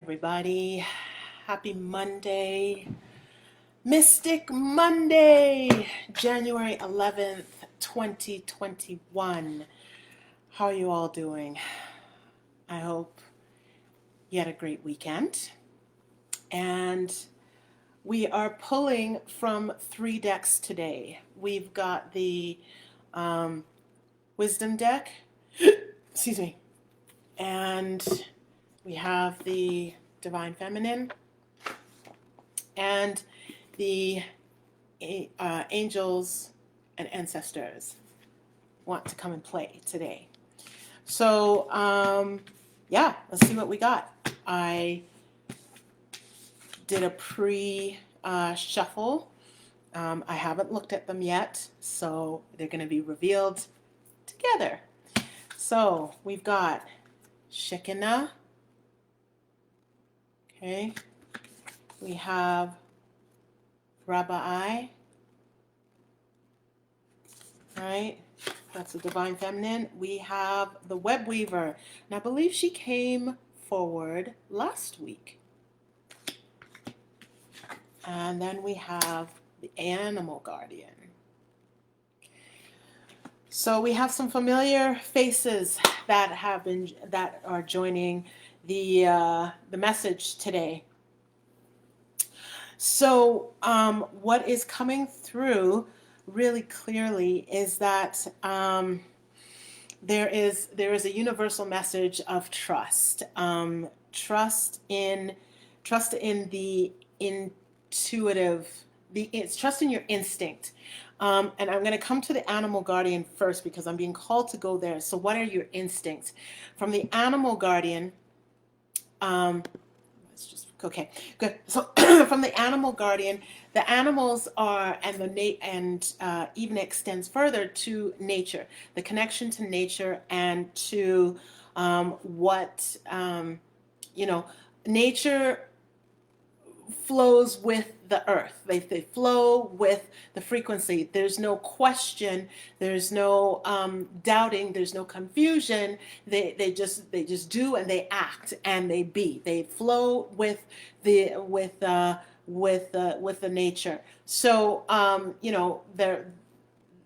Everybody, happy Monday, Mystic Monday, January 11th, 2021. How are you all doing? I hope you had a great weekend. And we are pulling from three decks today. We've got the Wisdom deck, excuse me, and we have the Divine Feminine and the angels and ancestors want to come and play today. So, yeah, let's see what we got. I did a pre-shuffle. I haven't looked at them yet, so they're going to be revealed together. So, we've got Shekinah. Okay. We have Rabbi, right? That's the Divine Feminine. We have the Web Weaver, and I believe she came forward last week. And then we have the Animal Guardian. So we have some familiar faces that are joining the message today. So what is coming through really clearly is that there is a universal message of trust. Trust in the intuitive, it's trust in your instinct. And I'm going to come to the Animal Guardian first because I'm being called to go there. So what are your instincts? From the Animal Guardian, okay, good. So from the Animal Guardian, the animals are, and even extends further to nature, the connection to nature and to nature flows with the earth. They flow with the frequency. There's no question. There's no doubting. There's no confusion. They just do, and they act, and they be. They flow with the nature. So they're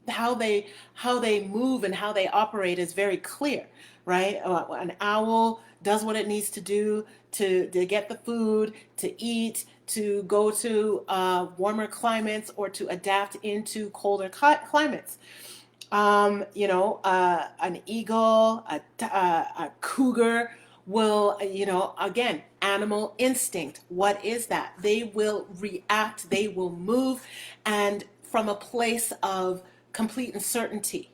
how they move and how they operate is very clear, right? An owl does what it needs to do to get the food, to eat, to go to warmer climates, or to adapt into colder climates. An eagle, a cougar will, again, animal instinct. What is that? They will react, they will move, and from a place of complete uncertainty,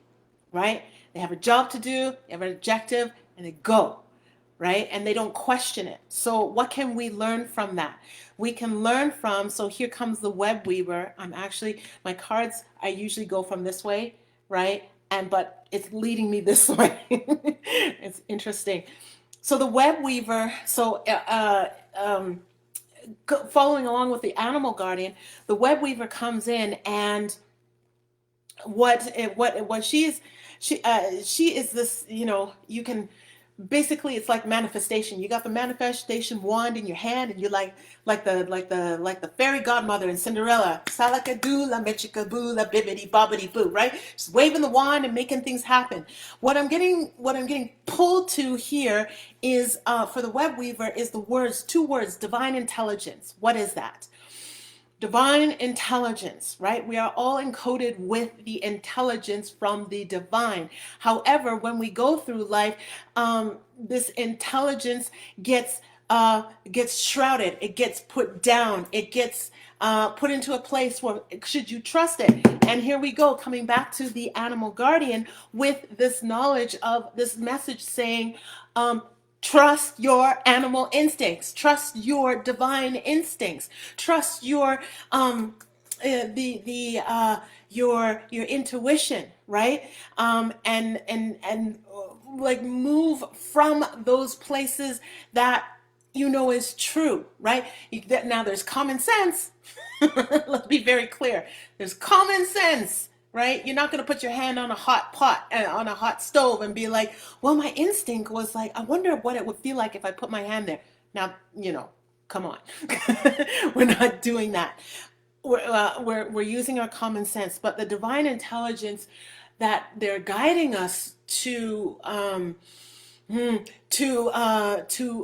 right? They have a job to do, they have an objective, and they go, right? And they don't question it. So what can we learn from that? We can learn from, so here comes the Web Weaver. My cards, I usually go from this way, right? But it's leading me this way. It's interesting. So the Web Weaver, following along with the Animal Guardian, the Web Weaver comes in, and what she is this, you can basically, it's like manifestation. You got the manifestation wand in your hand, and you're like the fairy godmother in Cinderella, salakadoo la mechikaboo la bibbidi bobbidi boo, right? Just waving the wand and making things happen. What I'm getting pulled to here is for the Web Weaver is two words, divine intelligence. What is that? Divine intelligence, right? We are all encoded with the intelligence from the divine. However, when we go through life, this intelligence gets shrouded. It gets put down. It gets put into a place where, should you trust it? And here we go, coming back to the Animal Guardian with this knowledge of this message saying, trust your animal instincts. Trust your divine instincts. Trust your your intuition, right? And like move from those places that is true, right? Now there's common sense. Let's be very clear. There's common sense. Right? You're not going to put your hand on a hot pot, on a hot stove, and be like, well, my instinct was like, I wonder what it would feel like if I put my hand there. Now, come on. We're not doing that. We're using our common sense, but the divine intelligence that they're guiding us to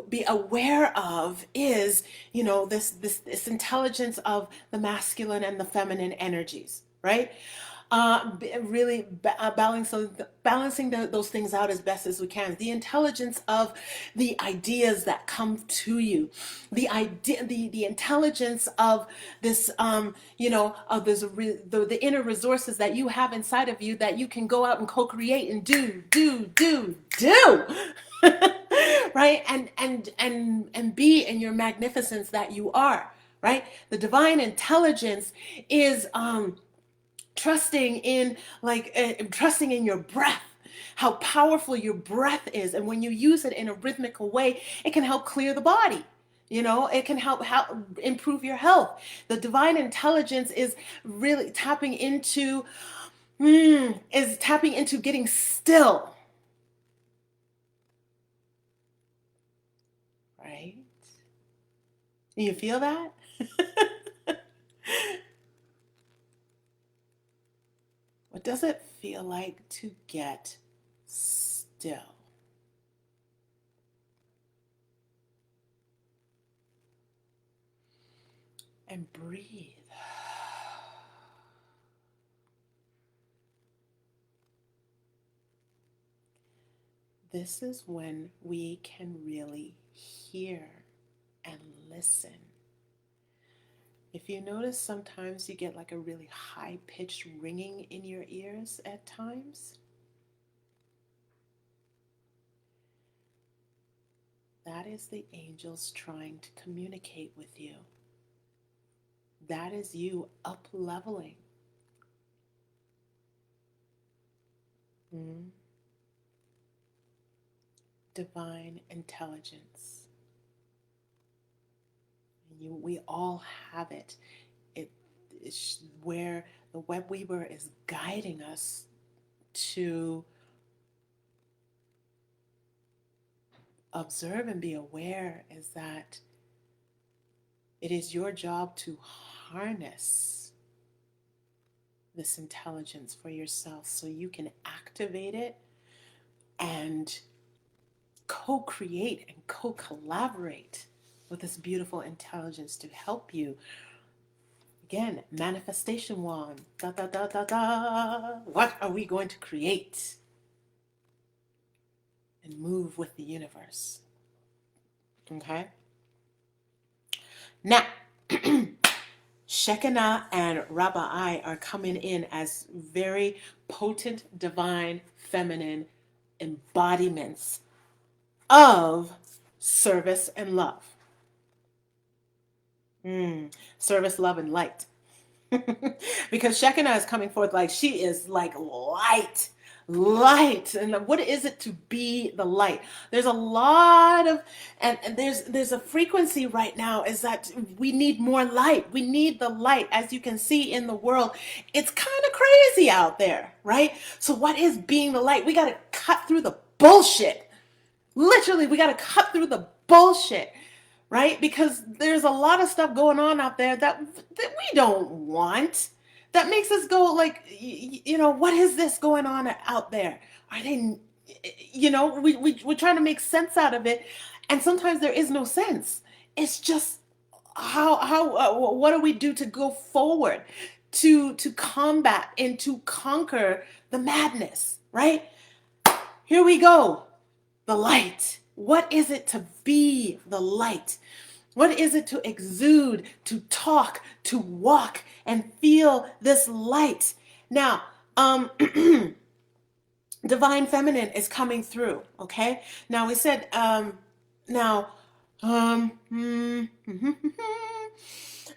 be aware of is, this intelligence of the masculine and the feminine energies, right? Really balancing those things out as best as we can. The intelligence of the ideas that come to you, the intelligence of this, of the inner resources that you have inside of you that you can go out and co-create and do. Right, and be in your magnificence that you are, right? The divine intelligence is trusting in, trusting in your breath, how powerful your breath is, and when you use it in a rhythmical way, it can help clear the body. It can help improve your health. The divine intelligence is really tapping into getting still, right? You feel that? What does it feel like to get still and breathe? This is when we can really hear and listen. If you notice, sometimes you get like a really high pitched ringing in your ears at times. That is the angels trying to communicate with you. That is you up leveling. Divine intelligence. We all have it. It is where the web weaver is guiding us to observe and be aware is that it is your job to harness this intelligence for yourself so you can activate it and co-create and co-collaborate with this beautiful intelligence to help you. Again, manifestation wand. Da, da, da, da, da. What are we going to create? And move with the universe. Okay? Now, Shekinah and Rabbi are coming in as very potent, divine, feminine embodiments of service and love. Service, love, and light. Because Shekinah is coming forth like she is like light. And what is it to be the light? There's a lot of, and there's a frequency right now is that we need more light. We need the light. As you can see in the world, it's kind of crazy out there, right? So what is being the light? We got to cut through the bullshit. Literally, we got to cut through the bullshit, right? Because there's a lot of stuff going on out there that we don't want. That makes us go like, what is this going on out there? Are they, we're trying to make sense out of it. And sometimes there is no sense. It's just what do we do to go forward, to combat and to conquer the madness, right? Here we go. The light. What is it to be the light? What is it to exude, to talk, to walk, and feel this light? Now, divine feminine is coming through, okay? Now, we said,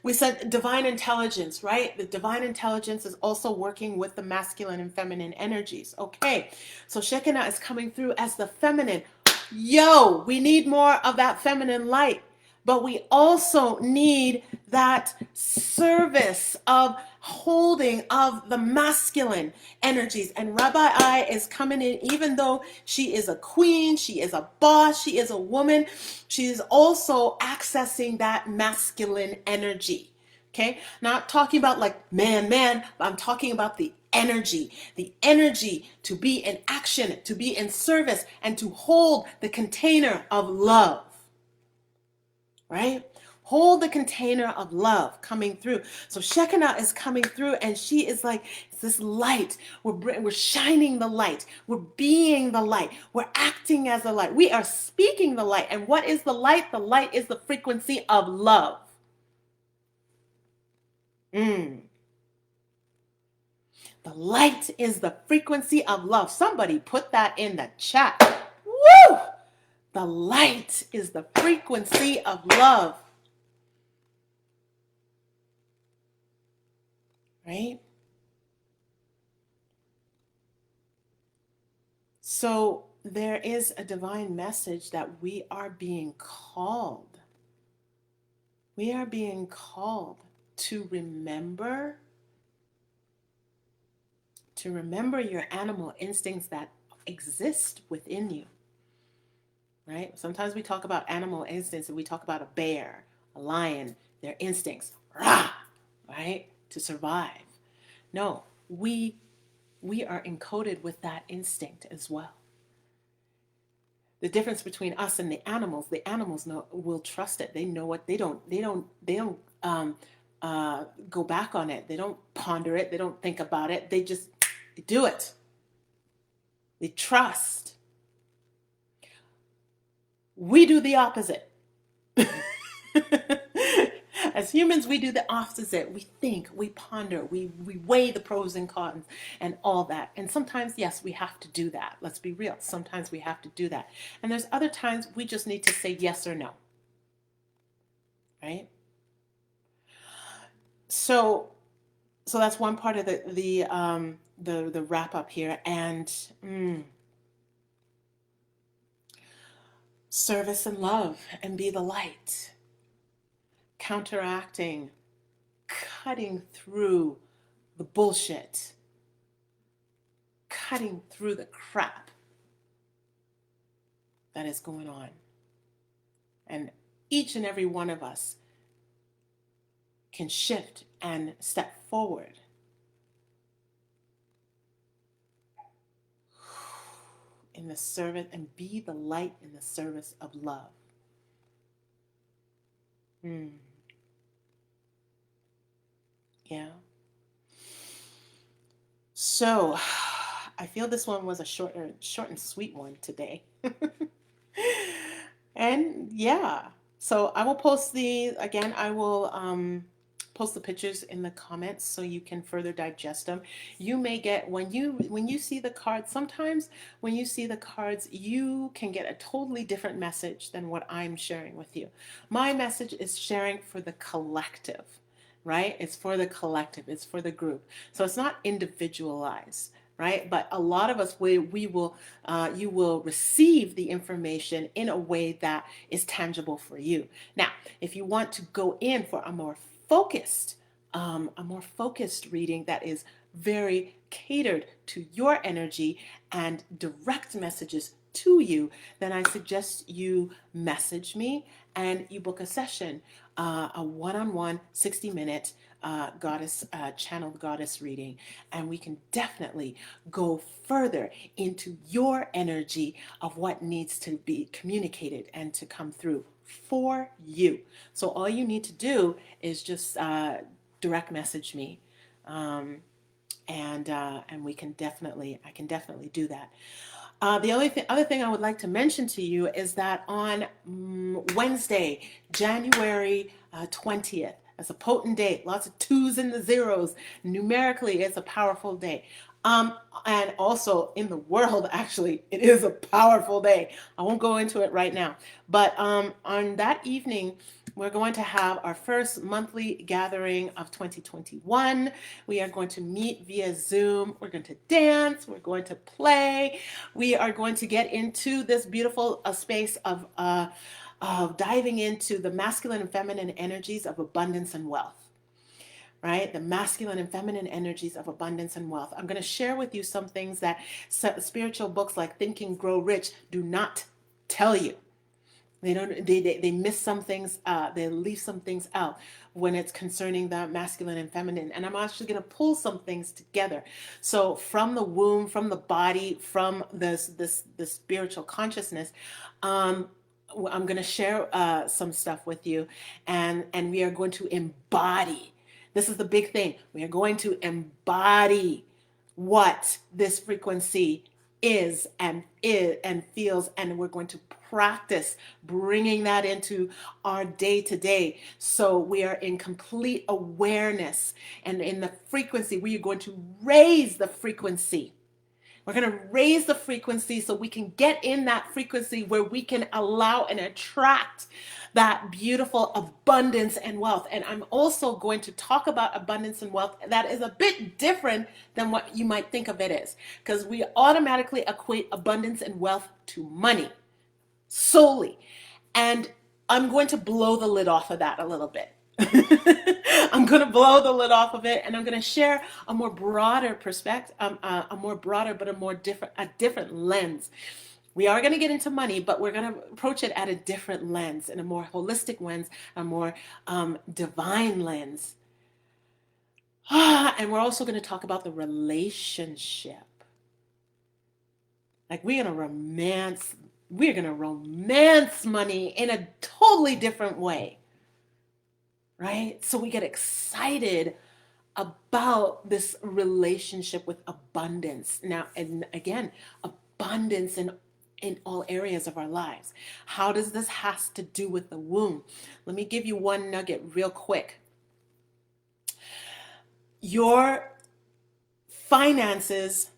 we said divine intelligence, right? The divine intelligence is also working with the masculine and feminine energies, okay? So Shekinah is coming through as the feminine. Yo, we need more of that feminine light. but we also need that service of holding of the masculine energies. And Rabbi I is coming in, even though she is a queen, she is a boss, she is a woman, she is also accessing that masculine energy. Okay, not talking about like man, man, but I'm talking about the energy to be in action, to be in service, and to hold the container of love, right? Hold the container of love coming through. So Shekinah is coming through, and she is like, it's this light. We're shining the light. We're being the light. We're acting as the light. We are speaking the light. And what is the light? The light is the frequency of love. Mm. The light is the frequency of love. Somebody put that in the chat. Woo! The light is the frequency of love. Right? So there is a divine message that we are being called. We are being called to remember your animal instincts that exist within you. Right? Sometimes we talk about animal instincts and we talk about a bear, a lion, their instincts, rah, right? To survive. No, we are encoded with that instinct as well. The difference between us and the animals know, will trust it. They know what they don't go back on it. They don't ponder it. They don't think about it. They just do it. They trust. We do the opposite. As humans, we do the opposite. We think, we ponder, we weigh the pros and cons and all that. And sometimes, yes, we have to do that. Let's be real. Sometimes we have to do that. And there's other times we just need to say yes or no. Right? So that's one part of the wrap up here. And service and love and be the light. Counteracting, cutting through the bullshit, cutting through the crap that is going on. And each and every one of us can shift and step forward in the service and be the light in the service of love. Yeah. So I feel this one was a short and sweet one today. And yeah, so I will post I will post the pictures in the comments so you can further digest them. You may get, when you see the cards, sometimes when you see the cards, you can get a totally different message than what I'm sharing with you. My message is sharing for the collective, right? It's for the collective, it's for the group. So it's not individualized, right? But a lot of us, you will receive the information in a way that is tangible for you. Now, if you want to go in for a more focused reading that is very catered to your energy and direct messages to you, then I suggest you message me and you book a session, a one-on-one 60-minute channeled goddess reading, and we can definitely go further into your energy of what needs to be communicated and to come through for you. So all you need to do is just direct message me, and I can definitely do that. The other thing I would like to mention to you is that on Wednesday, January 20th, it's a potent day, lots of twos and the zeros. Numerically, it's a powerful day. And also in the world, actually, it is a powerful day. I won't go into it right now. But on that evening, we're going to have our first monthly gathering of 2021. We are going to meet via Zoom. We're going to dance. We're going to play. We are going to get into this beautiful space of of diving into the masculine and feminine energies of abundance and wealth, right? The masculine and feminine energies of abundance and wealth. I'm going to share with you some things that spiritual books like Think and Grow Rich do not tell you. They don't. They miss some things. They leave some things out when it's concerning the masculine and feminine. And I'm actually going to pull some things together. So from the womb, from the body, from this spiritual consciousness, um, I'm going to share some stuff with you, and we are going to embody. This is the big thing. We are going to embody what this frequency is and feels, and we're going to practice bringing that into our day to day, so we are in complete awareness and in the frequency. We are going to raise the frequency. We're going to raise the frequency so we can get in that frequency where we can allow and attract that beautiful abundance and wealth. And I'm also going to talk about abundance and wealth that is a bit different than what you might think of it as, because we automatically equate abundance and wealth to money solely. And I'm going to blow the lid off of that a little bit. I'm going to blow the lid off of it, and I'm going to share a more broader perspective, a more broader, but a different lens. We are going to get into money, but we're going to approach it at a different lens, in a more holistic lens, a more divine lens. And we're also going to talk about the relationship. Like we're going to romance money in a totally different way. Right? So we get excited about this relationship with abundance. Now, and again, abundance in all areas of our lives. How does this has to do with the womb? Let me give you one nugget real quick. Your finances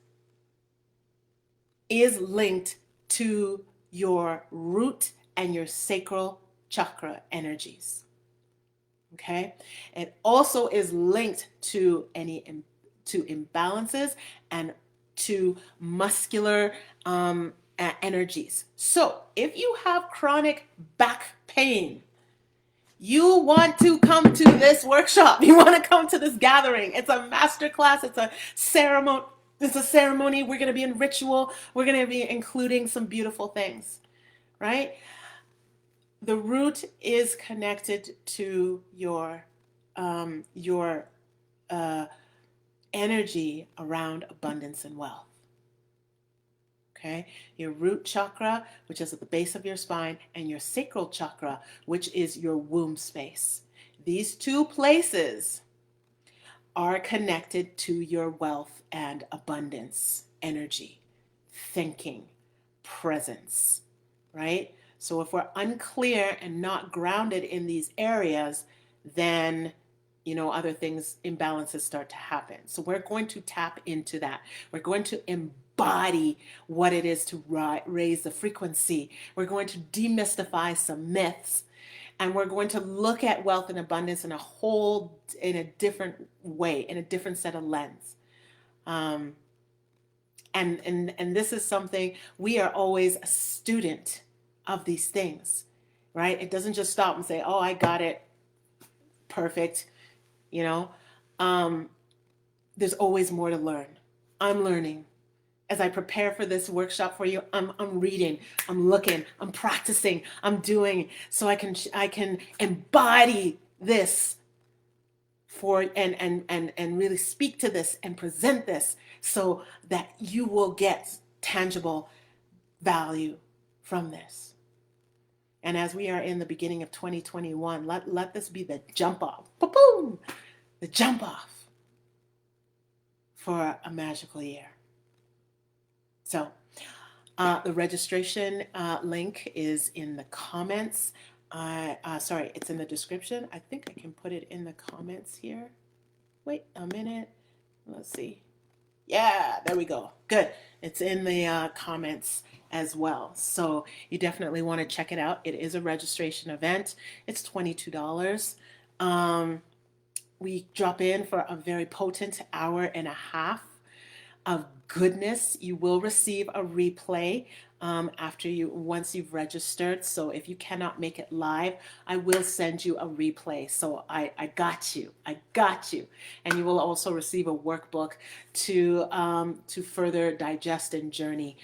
is linked to your root and your sacral chakra energies. Okay, it also is linked to imbalances and to muscular energies. So if you have chronic back pain, you want to come to this workshop. You want to come to this gathering. It's a masterclass. It's a ceremony. We're going to be in ritual. We're going to be including some beautiful things, right? The root is connected to your energy around abundance and wealth. Okay, your root chakra, which is at the base of your spine, and your sacral chakra, which is your womb space. These two places are connected to your wealth and abundance energy, thinking, presence, right? So if we're unclear and not grounded in these areas, then other things, imbalances start to happen. So we're going to tap into that. We're going to embody what it is to raise the frequency. We're going to demystify some myths, and we're going to look at wealth and abundance in a different way, in a different set of lens. And this is something we are always a student of these things, right? It doesn't just stop and say, "Oh, I got it, perfect." There's always more to learn. I'm learning. As I prepare for this workshop for you, I'm reading, I'm looking, I'm practicing, I'm doing, so I can embody this and really speak to this and present this so that you will get tangible value from this. And as we are in the beginning of 2021, let this be the jump off. Boom! The jump off for a magical year. So the registration link is in the comments. It's in the description. I think I can put it in the comments here. Wait a minute. Let's see. Yeah, there we go. Good. It's in the comments as well. So you definitely want to check it out. It is a registration event. It's $22. We drop in for a very potent hour and a half of goodness. You will receive a replay once you've registered. So if you cannot make it live, I will send you a replay. So I got you. I got you. And you will also receive a workbook to further digest and journey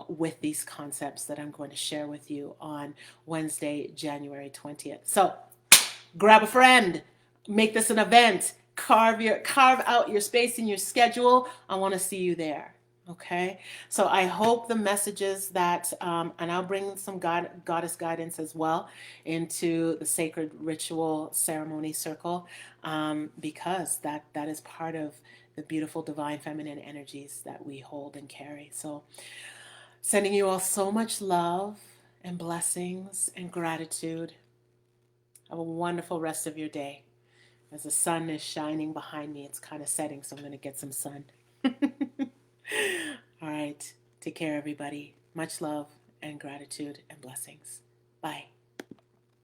with these concepts that I'm going to share with you on Wednesday, January 20th. So grab a friend, make this an event, carve out your space in your schedule. I want to see you there. Okay, so I hope the messages that, and I'll bring some goddess guidance as well into the sacred ritual ceremony circle, because that is part of the beautiful divine feminine energies that we hold and carry. So, sending you all so much love and blessings and gratitude. Have a wonderful rest of your day. As the sun is shining behind me, it's kind of setting, so I'm going to get some sun. All right. Take care, everybody. Much love and gratitude and blessings. Bye.